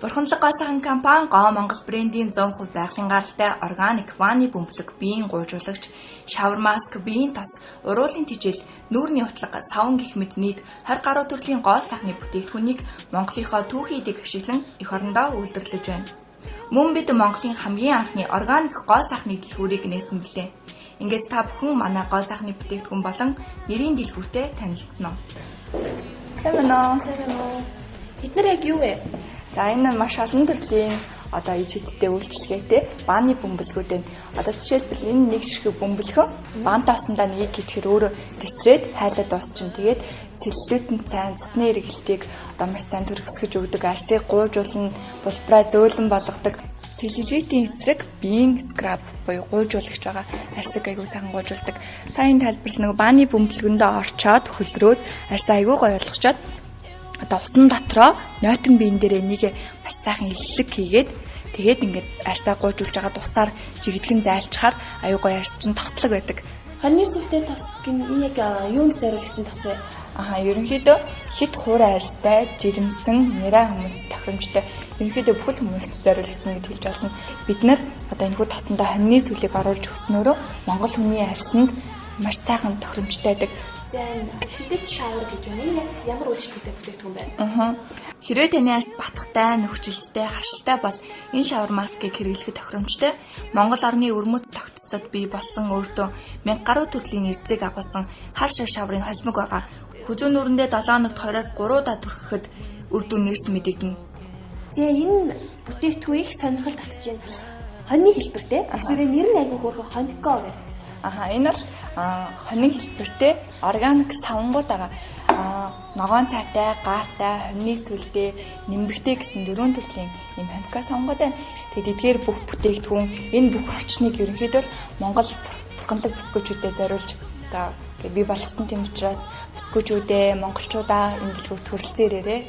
Бурханлаг гоо сайхан компани Гоо Монгол брендийн 100% байгалийн гаралтай органик ванны бөмбөлөг, биеийн гуйжуулагч, шавар маск, биеийн тос, уруулын тижэл, нүүрний утлаг, савн гэх мэт нийт 20 гаруй төрлийн гоо сайхны бүтээгдэхүүнийг Монголынхоо түүхий эдэг ашиглан эх орондоо үйлдвэрлэж байна. Мөн бид Монголын хамгийн анхны органик гоо сайхны дэлгүүрийг нээсэн билээ. Ингээд та бүхэн манай гоо сайхны бүтээгдэхүүн болон нэрийн дэлгүүртэй танилцсан уу? Сайн. Бид нар яг юу вэ? За энэ маш олон төрлийн иж хиттэй үйлчлэгээтэй бааны бөмбөлгүүд байна. Жишээлбэл энэ нэг ширхэг бөмбөлгөн баантаа усандаа нэг хийчихэр өөрөө тесрээд хайлаад дуусчин. Тэгээд цэллүүдэн цайн цусны эргэлтийг маш сайн төрөсгөж өгдөг, арсыг гуйжуулна, булбраа зөөлөн болгодог. Целлюлитийн эсрэг биеийн скраб буюу гуйжуулагч байгаа. Арсыг айгүй сайхан гуйжуулдаг. Сайн тайлбарлал бааны бөмбөлгөндөө орчоод хөлрөөд арсаа айгүй гоё болгочоод усан дотроо нойтон биен дээрээ нэг маш сайхан илэлэг хийгээд тэгээд ингээд арсаа гуйжуулж байгаа тусаар жигдлэн зайлчхаар аюу гоё арс чинь тослог байдаг. Хоньны сүлтэй тос гин яг юунд зориулагдсан тос вэ? Ерөнхийдөө хит хуурай арстай, жирэмсэн, нэраа хүмүүс тохиромжтой. Ерөнхийдөө бүхэл хүмүүст зориулагдсан гэж хэлж болно. Бид нар энэхүү тосондоо хоньны сүлийг оруулж өгснөөрөө Монгол хүний арсанд маш сайхан тохиромжтой байдаг. За энэ шидэт шавар гэж юм. Энэ ямар үйлчлэгтэй бүтээгдэхүүн байна? Хэрвээ таны арс батхтай, нөхцөлттэй, харшилтай бол энэ шавар маскыг хэрэглэхэд тохиромжтой. Монгол орны өрмөц тогтцоод бий болсон өөртөө 1000 гаруй төрлийн эрзэг агуулсан хар шаврын холбог байгаа. Хүзүүн нүрэндээ 7 хоногт 2-оос 3 удаа түрхэхэд үр дүн нэрсэн мэдэгдэнэ. За энэ бүтээгдэхүүн их сонирхол татж байна. Хоньны хэлбэртэй. Эсвэл нэр нь айгүй хөөрхөн хонико гэдэг. Энэ бол хонин хэлбэртэй органик савнгууд байгаа. Ногоон цайтай, гаатай, хоньны сүлдээ, нимбэгтэй гэсэн 4 төрлийн юм хонико савнгууд байна. Тэгээд эдгээр бүх бүтээгдэхүүн энэ бүх орчныг ерөнхийдөө Монгол бурханлаг бүсгүйчүүдэд зориулж бий болгосон тийм учраас бүсгүйчүүдээ, монголчуудаа энэ дэлгүүрт хүрэлцэн ирээрээ.